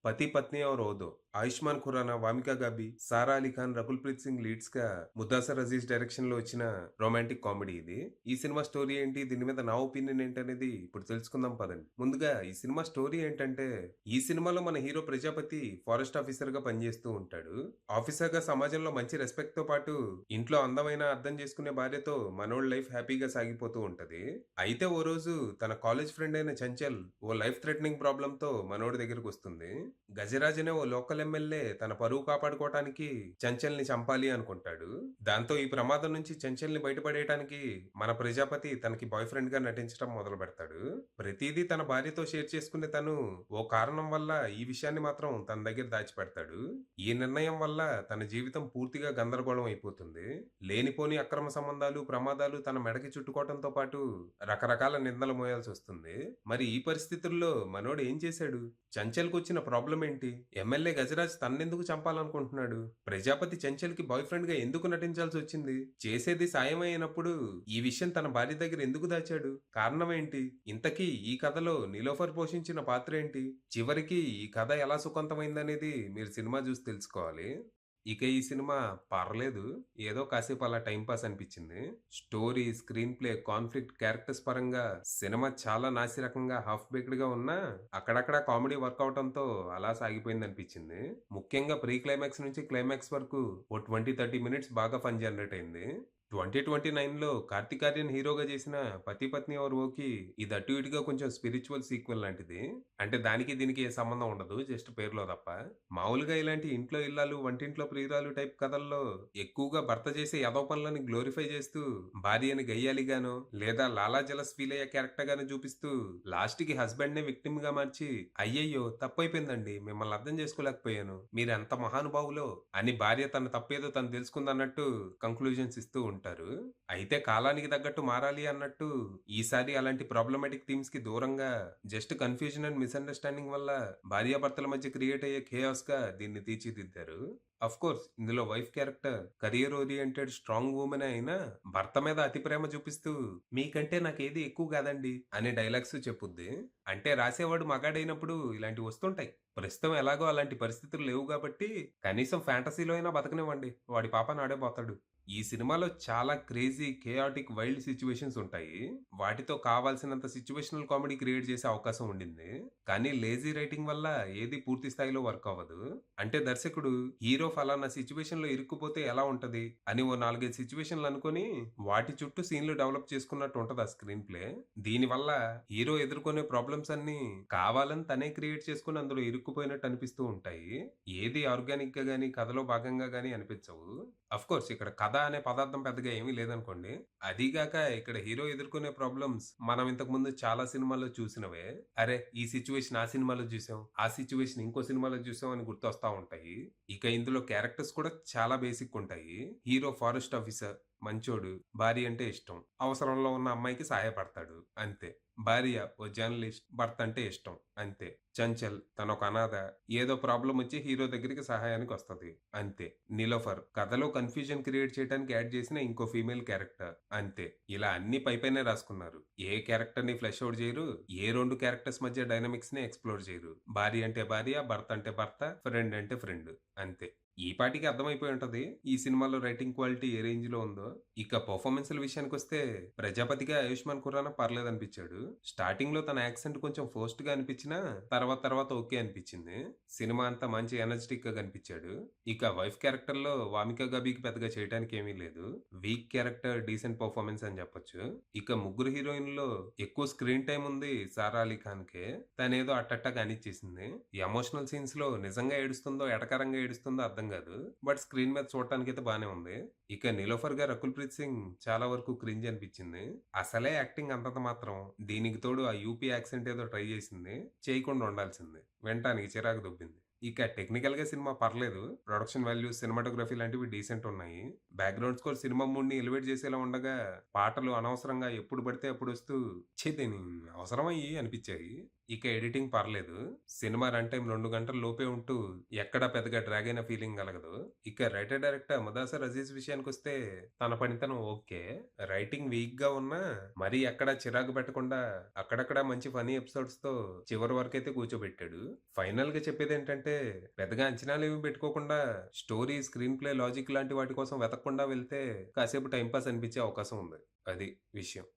పతి పత్ని और ఓదో ఆయుష్మాన్ ఖురానా, వామికా గాబీ, సారా అలీ ఖాన్, రకుల్ ప్రీత్ సింగ్ లీడ్స్ గా ముద్దాసర్ అజీజ్ డైరెక్షన్ లో వచ్చిన రొమాంటిక్ కామెడీ ఇది. ఈ సినిమా స్టోరీ ఏంటి, దీని మీద నా ఒపీనియన్ ఏంటనేది ఇప్పుడు తెలుసుకుందాం పదండి. ముందుగా ఈ సినిమా స్టోరీ ఏంటంటే, ఈ సినిమాలో మన హీరో ప్రజాపతి ఫారెస్ట్ ఆఫీసర్ గా పనిచేస్తూ ఉంటాడు. ఆఫీసర్ గా సమాజంలో మంచి రెస్పెక్ట్ తో పాటు ఇంట్లో అందమైన అర్థం చేసుకునే భార్యతో మనోడి లైఫ్ హ్యాపీగా సాగిపోతూ ఉంటది. అయితే ఓ రోజు తన కాలేజ్ ఫ్రెండ్ అయిన చంచల్ ఓ లైఫ్ థ్రెటనింగ్ ప్రాబ్లం తో మనోడి దగ్గరకు వస్తుంది. గజరాజ్ అనే ఓ లోకల్ ఎమ్మెల్యే తన పరువు కాపాడుకోవటానికి చంచల్ని చంపాలి అనుకుంటాడు. దాంతో ఈ ప్రమాదం నుంచి చంచల్ని బయటపడేయడానికి మన ప్రజాపతి తనకి బాయ్ ఫ్రెండ్ గా నటించడం మొదలు పెడతాడు. ప్రతిదీ తన భార్యతో షేర్ చేసుకునే తను ఓ కారణం వల్ల ఈ విషయాన్ని మాత్రం తన దగ్గర దాచిపెడతాడు. ఈ నిర్ణయం వల్ల తన జీవితం పూర్తిగా గందరగోళం అయిపోతుంది. లేనిపోని అక్రమ సంబంధాలు, ప్రమాదాలు తన మెడకి చుట్టుకోవడంతో పాటు రకరకాల నిందలు మోయాల్సి వస్తుంది. మరి ఈ పరిస్థితుల్లో మనోడు ఏం చేశాడు? చంచల్కి వచ్చిన ప్రాబ్లం ఏంటి? ఎమ్మెల్యే గజరాజ్ తన్నెందుకు చంపాలనుకుంటున్నాడు? ప్రజాపతి చంచల్కి బాయ్ ఫ్రెండ్ గా ఎందుకు నటించాల్సి వచ్చింది? చేసేది సాయం అయినప్పుడు ఈ విషయం తన భార్య దగ్గర ఎందుకు దాచాడు? కారణం ఏంటి? ఇంతకీ ఈ కథలో నీలోఫర్ పోషించిన పాత్ర ఏంటి? చివరికి ఈ కథ ఎలా సుఖవంతమైందనేది మీరు సినిమా చూసి తెలుసుకోవాలి. ఇక ఈ సినిమా పర్లేదు. ఏదో కాసేపు అలా టైం పాస్ అనిపించింది. Story, screen play, conflict, characters పరంగా సినిమా చాలా నాసిరకంగా హాఫ్ బేక్డ్ గా ఉన్నా అక్కడక్కడ కామెడీ వర్క్ అవటంతో అలా సాగిపోయింది అనిపించింది. ముఖ్యంగా ప్రీ క్లైమాక్స్ నుంచి క్లైమాక్స్ వరకు ఓ 20-30 మినిట్స్ బాగా ఫన్ జనరేట్ అయింది. 2029లో కార్తీక్ ఆర్యన్ హీరోగా చేసిన పతి పత్ని ఔర్ ఓకి ఇది అటు ఇటుగా కొంచెం స్పిరిచువల్ సీక్వెల్ లాంటిది. అంటే దానికి దీనికి ఏ సంబంధం ఉండదు, జస్ట్ పేరులో తప్ప. మామూలుగా ఇలాంటి ఇంట్లో ఇల్లాలు, వంటింట్లో ప్రియురాలు టైప్ కథల్లో ఎక్కువగా భర్త చేసే ఎదవ పనులని గ్లోరిఫై చేస్తూ భార్యని గయ్యాలిగానో లేదా లాలా జలస్ ఫీల్ అయ్యే క్యారెక్టర్ గాను చూపిస్తూ లాస్ట్ కి హస్బెండ్ నే విక్టిమ్ గా మార్చి అయ్యయ్యో తప్పైపోయిందండి, మిమ్మల్ని అర్థం చేసుకోలేకపోయాను, మీరు ఎంత మహానుభావులో అని భార్య తన తప్పేదో తను తెలుసుకుందన్నట్టు కంక్లూజన్స్ ఇస్తూ ఉంటారు. అయితే కాలానికి తగ్గట్టు మారాలి అన్నట్టు ఈసారి అలాంటి ప్రాబ్లమాటిక్ థీమ్స్ కి దూరంగా జస్ట్ కన్ఫ్యూజన్ అండ్ మిస్అండర్స్టాండింగ్ వల్ల భార్యాభర్తల మధ్య క్రియేట్ అయ్యే ఖేయాస్ గా దీన్ని తీర్చిదిద్దారు. అఫ్ కోర్స్ ఇందులో wife character career oriented strong women అయినా భర్త మీద అతి ప్రేమ చూపిస్తూ మీకంటే నాకేది ఎక్కువ కాదండి అనే డైలాగ్స్ చెప్పుద్ది. అంటే రాసేవాడు మగాడైనప్పుడు ఇలాంటివి వస్తుంటాయి. ప్రస్తుతం ఎలాగో అలాంటి పరిస్థితులు లేవు కాబట్టి కనీసం ఫ్యాంటసీలో అయినా బతకనివ్వండి, వాడి పాప నాడే పోతాడు. ఈ సినిమాలో చాలా క్రేజీ, కేయాటిక్, వైల్డ్ సిచ్యువేషన్స్ ఉంటాయి. వాటితో కావాల్సినంత సిచ్యువేషనల్ కామెడీ క్రియేట్ చేసే అవకాశం ఉండింది. కానీ లేజీ రైటింగ్ వల్ల ఏది పూర్తి స్థాయిలో వర్క్ అవ్వదు. అంటే దర్శకుడు హీరో ఫలానా సిచ్యువేషన్ లో ఇరుక్కుపోతే ఎలా ఉంటది అని ఓ 4-5 సిచ్యువేషన్లు అనుకుని వాటి చుట్టూ సీన్లు డెవలప్ చేసుకున్నట్టు ఉంటది ఆ స్క్రీన్ ప్లే. దీని వల్ల హీరో ఎదుర్కొనే ప్రాబ్లమ్స్ అన్ని కావాలని తనే క్రియేట్ చేసుకుని అందులో ఇరుక్కుపోయినట్టు అనిపిస్తూ ఉంటాయి. ఏది ఆర్గానిక్ గా గానీ కథలో భాగంగా గానీ అనిపించవు. అఫ్ కోర్స్ ఇక్కడ కథ అనే పదార్థం పెద్దగా ఏమీ లేదనుకోండి. అదీగాక ఇక్కడ హీరో ఎదుర్కొనే ప్రాబ్లమ్స్ మనం ఇంతకు ముందు చాలా సినిమాల్లో చూసినవే. అరే ఈ సిచ్యువేషన్ ఆ సినిమాలో చూసాం, ఆ సిచ్యువేషన్ ఇంకో సినిమాలో చూసాం అని గుర్తొస్తా ఉంటాయి. ఇక ఇందులో క్యారెక్టర్స్ కూడా చాలా బేసిక్ ఉంటాయి. హీరో ఫారెస్ట్ ఆఫీసర్, మంచోడు, భార్య అంటే ఇష్టం, అవసరంలో ఉన్న అమ్మాయికి సహాయపడతాడు అంతే. భార్య ఓ జర్నలిస్ట్, భర్త అంటే ఇష్టం అంతే. చంచల్ తనొక అనాథ, ఏదో ప్రాబ్లం వచ్చి హీరో దగ్గరికి సహాయానికి వస్తది అంతే. నిలోఫర్ కథలో కన్ఫ్యూజన్ క్రియేట్ చేయడానికి యాడ్ చేసిన ఇంకో ఫీమేల్ క్యారెక్టర్ అంతే. ఇలా అన్ని పైపైనే రాసుకున్నారు. ఏ క్యారెక్టర్ ని ఫ్లెష్ అవుట్ చేయరు, ఏ రెండు క్యారెక్టర్స్ మధ్య డైనమిక్స్ ని ఎక్స్ప్లోర్ చేయరు. భార్య అంటే భార్య, భర్త అంటే భర్త, ఫ్రెండ్ అంటే ఫ్రెండ్ అంతే. ఈ పాటికి అర్థమైపోయి ఉంటది ఈ సినిమాలో రైటింగ్ క్వాలిటీ ఏ రేంజ్ లో ఉందో. ఇక పర్ఫార్మెన్స్‌ల విషయానికొస్తే ప్రజాపతిగా ఆయుష్మాన్ ఖురానా పర్లేదనిపించాడు. స్టార్టింగ్ లో తన యాక్సెంట్ కొంచెం ఫోర్స్డ్ గా అనిపించినా తర్వాత తర్వాత ఓకే అనిపించింది. సినిమా అంతా మంచి ఎనర్జెటిక్ గా కనిపించాడు. ఇక వైఫ్ క్యారెక్టర్ లో వామికా గబీకి పెద్దగా చేయడానికి ఏమీ లేదు. వీక్ క్యారెక్టర్, డీసెంట్ పర్ఫార్మెన్స్ అని చెప్పొచ్చు. ఇక ముగ్గురు హీరోయిన్‌లో ఎక్కువ స్క్రీన్ టైమ్ ఉంది సారా అలీ ఖాన్ కే. తనేదో అట్టట్టగా అనిచ్చేసింది. ఎమోషనల్ సీన్స్ లో నిజంగా ఏడుస్తుందో, ఎటకారంగా ఏడుస్తుందో అర్థం కాదు. బట్ స్క్రీన్ మీద చూడటానికైతే బానే ఉంది. ఇక నిలోఫర్ గారు రకుల్ ప్రీత్ సింగ్ చాలా వరకు క్రింజ్ అనిపించింది. అసలే యాక్టింగ్ అంతంత మాత్రం. దీనికి తోడు ఆ యూపీ యాక్సెంట్ ఏదో ట్రై చేసింది. చేయకుండా ఉండాల్సింది. వినటానికి చిరాకు దొబ్బింది. ఇక టెక్నికల్‌గా సినిమా పర్లేదు. ప్రొడక్షన్ వాల్యూస్, సినిమాటోగ్రఫీ లాంటివి డీసెంట్ ఉన్నాయి. బ్యాక్‌గ్రౌండ్ స్కోర్ సినిమా మూడ్‌ని ఎలివేట్ చేసేలా ఉండగా, పాటలు అనవసరంగా ఎప్పుడు పడితే అప్పుడొస్తూ ఛీ! దీని అవసరమా ఇయి అనిపిచ్చాయి. ఇక ఎడిటింగ్ పర్లేదు. సినిమా రన్ టైమ్ 2 గంటల లోపే ఉంటూ ఎక్కడా పెద్దగా డ్రాగ్ అయిన ఫీలింగ్ కలగదు. ఇక రైటర్ డైరెక్టర్ ముదాసర్ అజీజ్ విషయానికొస్తే తన పనితనం ఓకే. రైటింగ్ వీక్‌గా ఉన్నా మరీ ఎక్కడా చిరాకు పెట్టకుండా అక్కడక్కడ మంచి ఫన్నీ ఎపిసోడ్స్‌తో చివరి వరకైతే కూర్చోబెట్టాడు. ఫైనల్‌గా చెప్పేదేంటంటే పెద్దగా అంచనాలేమి పెట్టుకోకుండా స్టోరీ, స్క్రీన్ ప్లే, లాజిక్ లాంటి వాటి కోసం వెతకకుండా వెళ్తే కాసేపు టైమ్ పాస్ అనిపించే అవకాశం ఉంది. అది విషయం.